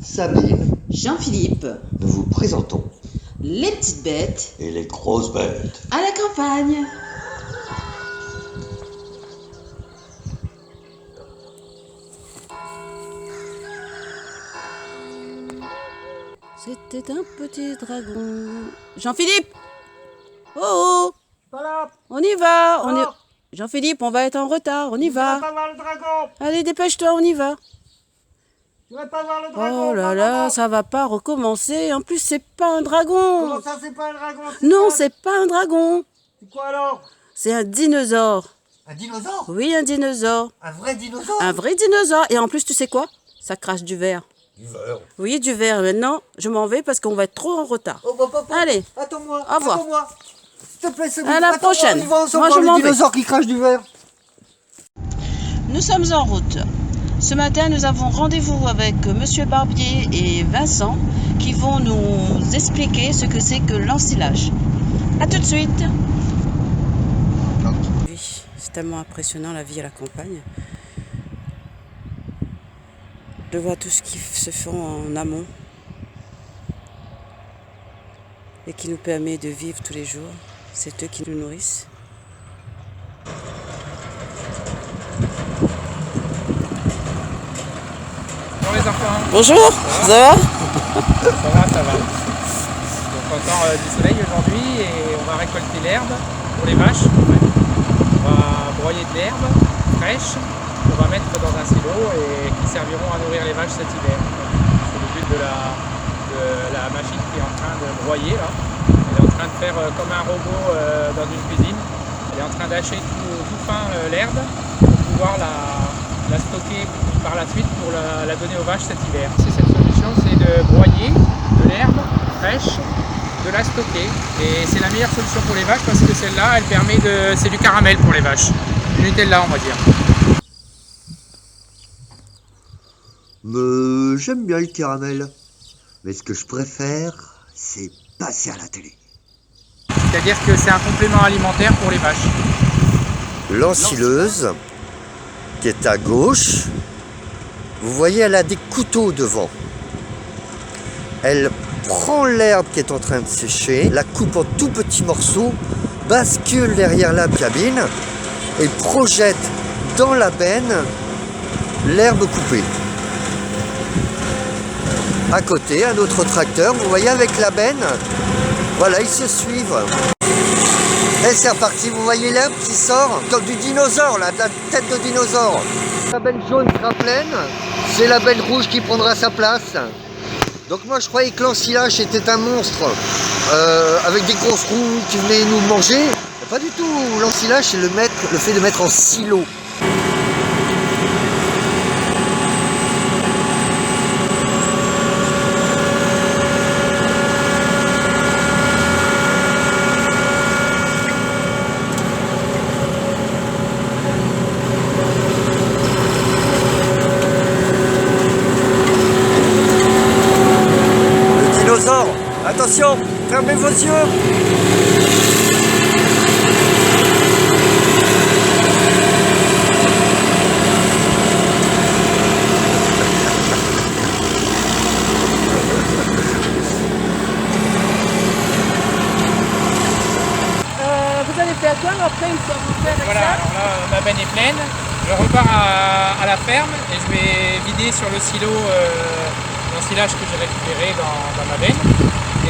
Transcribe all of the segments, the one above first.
Sabine, Jean-Philippe, nous vous présentons les petites bêtes et les grosses bêtes. à la campagne. C'était un petit dragon. Jean-Philippe! Oh! Voilà. On y va! Non. Jean-Philippe, on va être en retard, on y Je voudrais va! pas voir le dragon. Allez, dépêche-toi, on y va! Je voudrais pas voir le dragon. Oh là là, ça va pas recommencer. En plus, c'est pas un dragon! Comment ça, c'est pas un dragon? Non, quoi c'est pas un dragon! C'est quoi alors? C'est un dinosaure! Un dinosaure? Oui, un dinosaure! Un vrai dinosaure? Un vrai dinosaure! Et en plus, tu sais quoi? Ça crache du verre. Du verre. Oui, du verre. Maintenant, je m'en vais parce qu'on va être trop en retard. Oh, Allez, attends-moi. au revoir. Attends-moi. S'il te plaît, c'est À la prochaine. On y va ensemble Moi, voir je m'en les vais. dinosaures qui crachent du verre. Nous sommes en route. Ce matin, nous avons rendez-vous avec Monsieur Barbier et Vincent qui vont nous expliquer ce que c'est que l'ensilage. A tout de suite. Oui, c'est tellement impressionnant la vie à la campagne. Je vois tout ce qui se fait en amont et qui nous permet de vivre tous les jours. C'est eux qui nous nourrissent. Bonjour les enfants. Bonjour, ça va? Ça va. Donc encore du soleil aujourd'hui et on va récolter l'herbe pour les vaches. On va broyer de l'herbe fraîche qu'on va mettre dans un silo et qui serviront à nourrir les vaches cet hiver. C'est le but de la machine qui est en train de broyer là. Elle est en train de faire comme un robot dans une cuisine. Elle est en train d'hacher tout fin l'herbe pour pouvoir la stocker par la suite pour la donner aux vaches cet hiver. C'est cette solution, c'est de broyer de l'herbe fraîche, de la stocker. Et c'est la meilleure solution pour les vaches parce que celle-là, elle permet de. C'est du caramel pour les vaches. Du Nutella, on va dire. J'aime bien le caramel. Mais ce que je préfère, c'est passer à la télé. C'est-à-dire que c'est un complément alimentaire pour les vaches. L'ensileuse, qui est à gauche, vous voyez, elle a des couteaux devant. Elle prend l'herbe qui est en train de sécher, la coupe en tout petits morceaux, bascule derrière la cabine et projette dans la benne l'herbe coupée. À côté, un autre tracteur, vous voyez, avec la benne, voilà, ils se suivent. Et c'est reparti, vous voyez l'herbe qui sort comme du dinosaure, là, de la tête de dinosaure. La benne jaune sera pleine, c'est la benne rouge qui prendra sa place. Donc moi je croyais que l'ensilage était un monstre avec des grosses roues qui venaient nous manger. Mais pas du tout, l'ensilage c'est le fait de mettre en silo. Attention, fermez vos yeux. Vous allez faire quoi après une fois que vous faites Voilà, alors là, ma benne est pleine. Je repars à la ferme et je vais vider sur le silo l'ensilage que j'ai récupéré dans ma benne.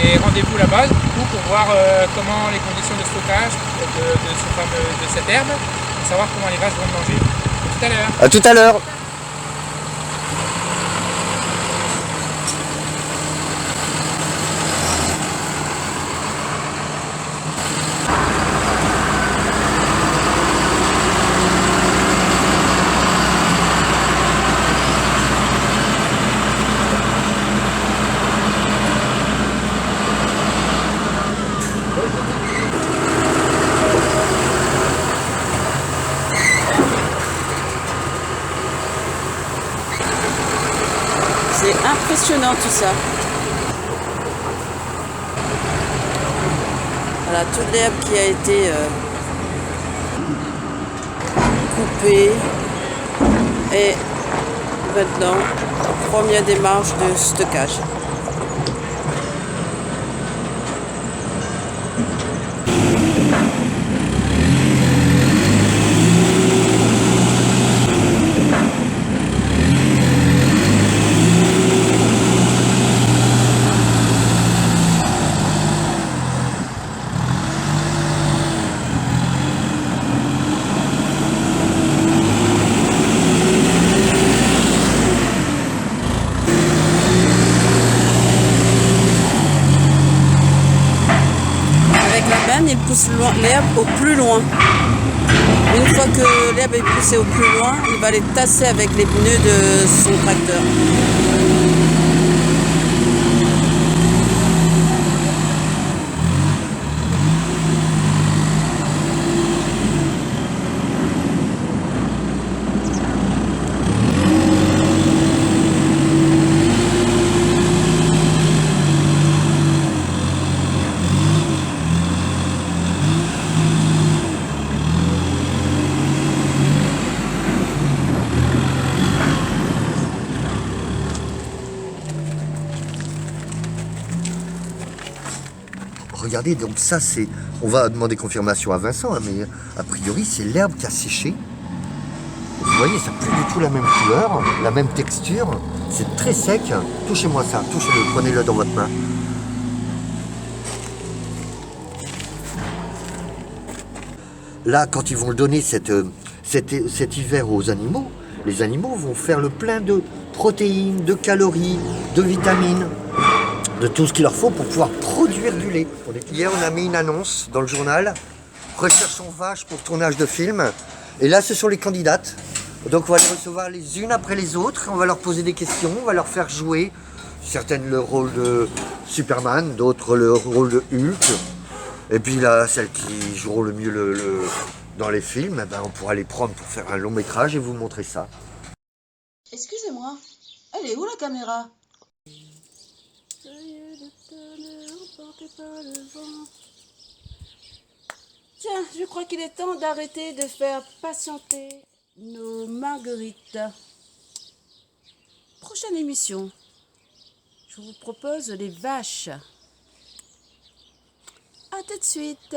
Et rendez-vous là-bas du coup, pour voir comment les conditions de stockage de cette herbe, pour savoir comment les vaches vont le manger. À tout à l'heure. À tout à l'heure. C'est impressionnant tout ça. Voilà, toute l'herbe qui a été coupée et maintenant première démarche de stockage. Il pousse l'herbe au plus loin. Une fois que l'herbe est poussée au plus loin, il va les tasser avec les pneus de son tracteur. Regardez, donc ça c'est... On va demander confirmation à Vincent, hein, mais a priori c'est l'herbe qui a séché. Vous voyez, ça n'a plus du tout la même couleur, la même texture. C'est très sec. Touchez-moi ça, touchez-le, prenez-le dans votre main. Là, quand ils vont le donner cet hiver aux animaux, les animaux vont faire le plein de protéines, de calories, de vitamines, de tout ce qu'il leur faut pour pouvoir produire du lait. Hier, on a mis une annonce dans le journal, recherchons vaches pour tournage de film. Et là, ce sont les candidates. Donc, on va les recevoir les unes après les autres. On va leur poser des questions, on va leur faire jouer. Certaines le rôle de Superman, d'autres le rôle de Hulk. Et puis là, celles qui joueront le mieux dans les films, eh ben, on pourra les prendre pour faire un long métrage et vous montrer ça. Excusez-moi, elle est où la caméra? Tiens, je crois qu'il est temps d'arrêter de faire patienter nos marguerites. Prochaine émission, je vous propose les vaches. À tout de suite.